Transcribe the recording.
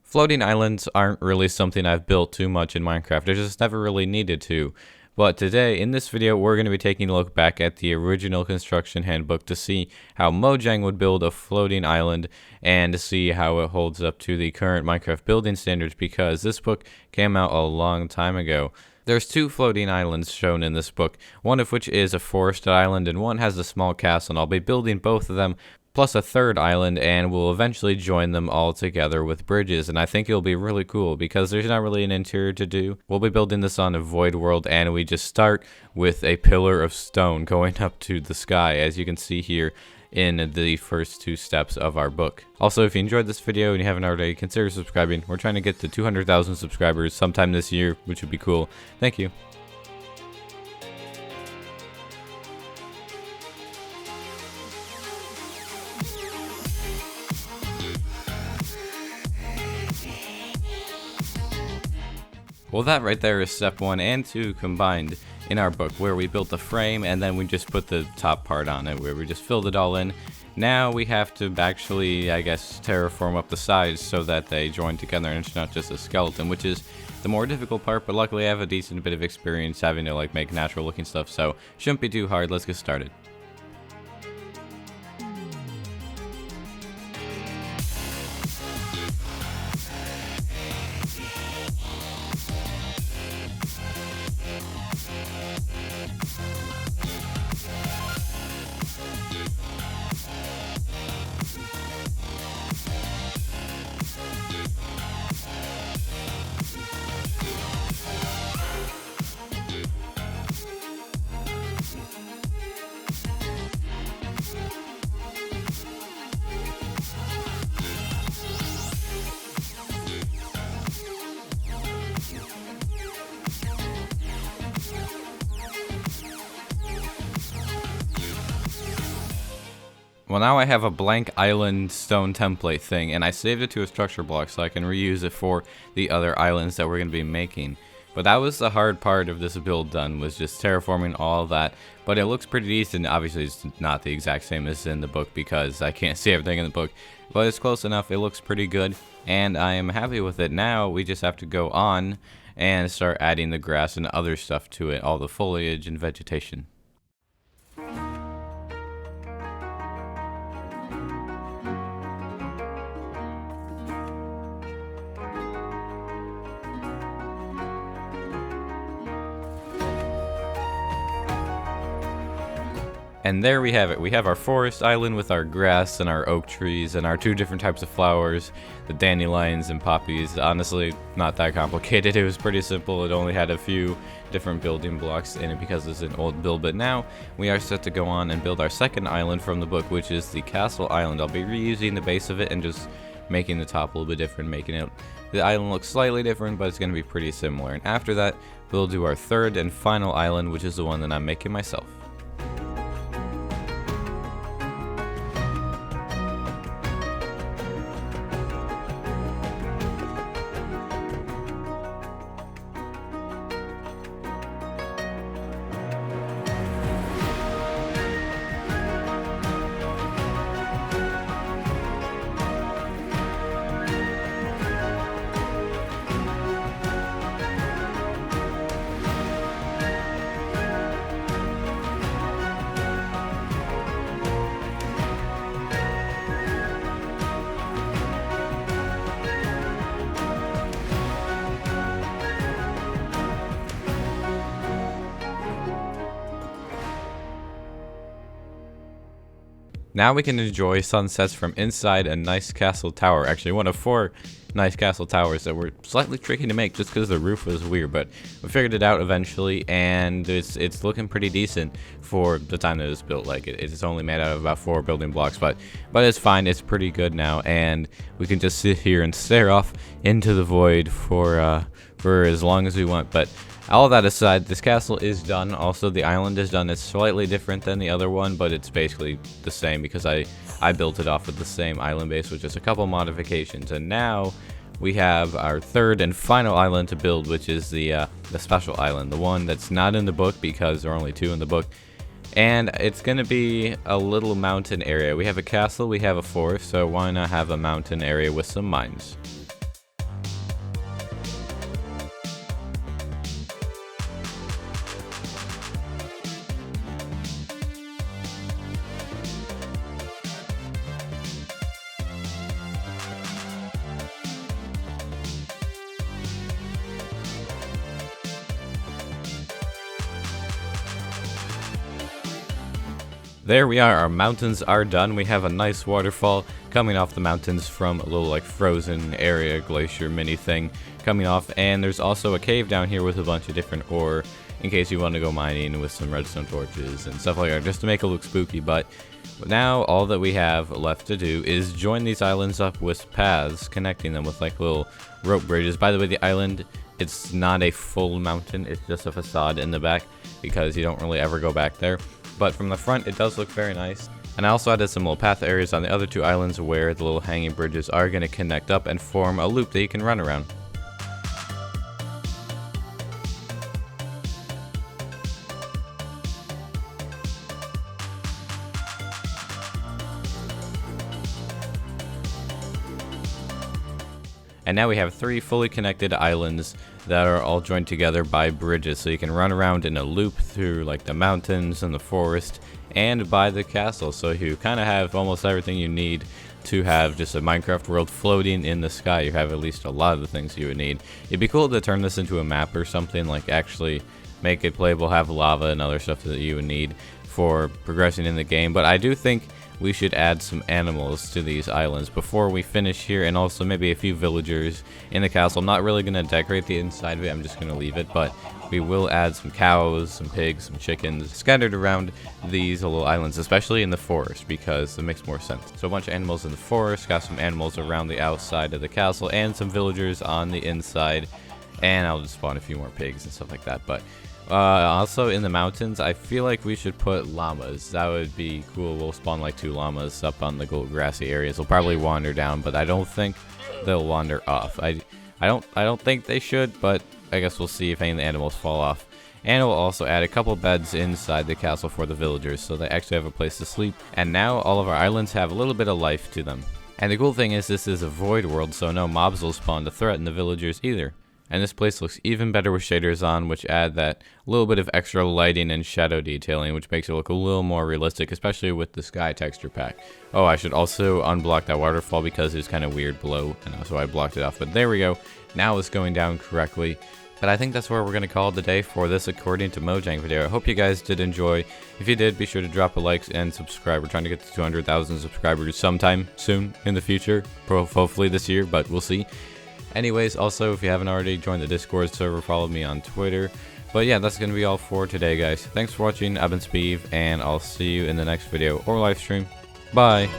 Floating islands aren't really something I've built too much in Minecraft. I just never really needed to. But today, in this video, we're going to be taking a look back at the original construction handbook to see how Mojang would build a floating island and to see how it holds up to the current Minecraft building standards, because this book came out a long time ago. There's two floating islands shown in this book, one of which is a forested island and one has a small castle, and I'll be building both of them plus a third island, and we'll eventually join them all together with bridges. And I think it'll be really cool because there's not really an interior to do. We'll be building this on a void world, and we just start with a pillar of stone going up to the sky, as you can see here in the first two steps of our book. Also, if you enjoyed this video and you haven't already, consider subscribing. We're trying to get to 200,000 subscribers sometime this year, which would be cool. Thank you. Well, that right there is step 1 and 2 combined in our book, where we built the frame and then we just put the top part on it, where we just filled it all in. Now we have to actually, I guess, terraform up the sides so that they join together and it's not just a skeleton, which is the more difficult part, but luckily I have a decent bit of experience having to make natural looking stuff, so shouldn't be too hard. Let's get started. Well, now I have a blank island stone template thing, and I saved it to a structure block so I can reuse it for the other islands that we're going to be making. But that was the hard part of this build done, was just terraforming all of that. But it looks pretty decent. Obviously, it's not the exact same as in the book because I can't see everything in the book. But it's close enough. It looks pretty good, and I am happy with it. Now we just have to go on and start adding the grass and other stuff to it, all the foliage and vegetation. And there we have it. We have our forest island with our grass and our oak trees and our two different types of flowers, the dandelions and poppies. Honestly, not that complicated. It was pretty simple. It only had a few different building blocks in it because it's an old build. But now we are set to go on and build our second island from the book, which is the castle island. I'll be reusing the base of it and just making the top a little bit different, making it, the island looks slightly different, but it's going to be pretty similar. And after that, we'll do our third and final island, which is the one that I'm making myself. Now we can enjoy sunsets from inside a nice castle tower. Actually, one of 4 nice castle towers that were slightly tricky to make just because the roof was weird, but we figured it out eventually, and it's looking pretty decent for the time that it was built. Like, it's only made out of about 4 building blocks, but it's fine. It's pretty good now, and we can just sit here and stare off into the void for as long as we want. But all that aside, this castle is done. Also, the island is done. It's slightly different than the other one, but it's basically the same because I built it off of the same island base with just a couple modifications. And now we have our third and final island to build, which is the special island, the one that's not in the book because there are only 2 in the book. And it's going to be a little mountain area. We have a castle, we have a forest, so why not have a mountain area with some mines? there we are. Our mountains are done. We have a nice waterfall coming off the mountains from a little like frozen area glacier mini thing coming off, and there's also a cave down here with a bunch of different ore in case you want to go mining with some redstone torches and stuff like that, just to make it look spooky. But now all that we have left to do is join these islands up with paths, connecting them with like little rope bridges. By the way, the island, it's not a full mountain, it's just a facade in the back because you don't really ever go back there. But from the front, it does look very nice. And I also added some little path areas on the other two islands where the little hanging bridges are going to connect up and form a loop that you can run around. And now we have 3 fully connected islands that are all joined together by bridges, so you can run around in a loop through like the mountains and the forest and by the castle. So you kind of have almost everything you need to have just a Minecraft world floating in the sky. You have at least a lot of the things you would need. It'd be cool to turn this into a map or something, like actually make it playable, have lava and other stuff that you would need for progressing in the game. But I do think we should add some animals to these islands before we finish here, and also maybe a few villagers in the castle. I'm not really going to decorate the inside of it, I'm just going to leave it, but we will add some cows, some pigs, some chickens scattered around these little islands, especially in the forest, because it makes more sense. So a bunch of animals in the forest, got some animals around the outside of the castle, and some villagers on the inside, and I'll just spawn a few more pigs and stuff like that. But also in the mountains, I feel like we should put llamas. That would be cool. We'll spawn like 2 llamas up on the grassy areas. They'll probably wander down, but I don't think they'll wander off. I don't think they should, but I guess we'll see if any of the animals fall off. And we'll also add a couple beds inside the castle for the villagers, so they actually have a place to sleep. And now all of our islands have a little bit of life to them. And the cool thing is this is a void world, so no mobs will spawn to threaten the villagers either. And this place looks even better with shaders on, which add that little bit of extra lighting and shadow detailing, which makes it look a little more realistic, especially with the sky texture pack. Oh, I should also unblock that waterfall because it was kind of weird below, and so I blocked it off. But there we go. Now it's going down correctly. But I think that's where we're going to call it the day for this According to Mojang video. I hope you guys did enjoy. If you did, be sure to drop a like and subscribe. We're trying to get to 200,000 subscribers sometime soon in the future. Hopefully this year, but we'll see. Anyways, also, if you haven't already, joined the Discord server, follow me on Twitter. But yeah, that's going to be all for today, guys. Thanks for watching. I've been Sbeev, and I'll see you in the next video or live stream. Bye!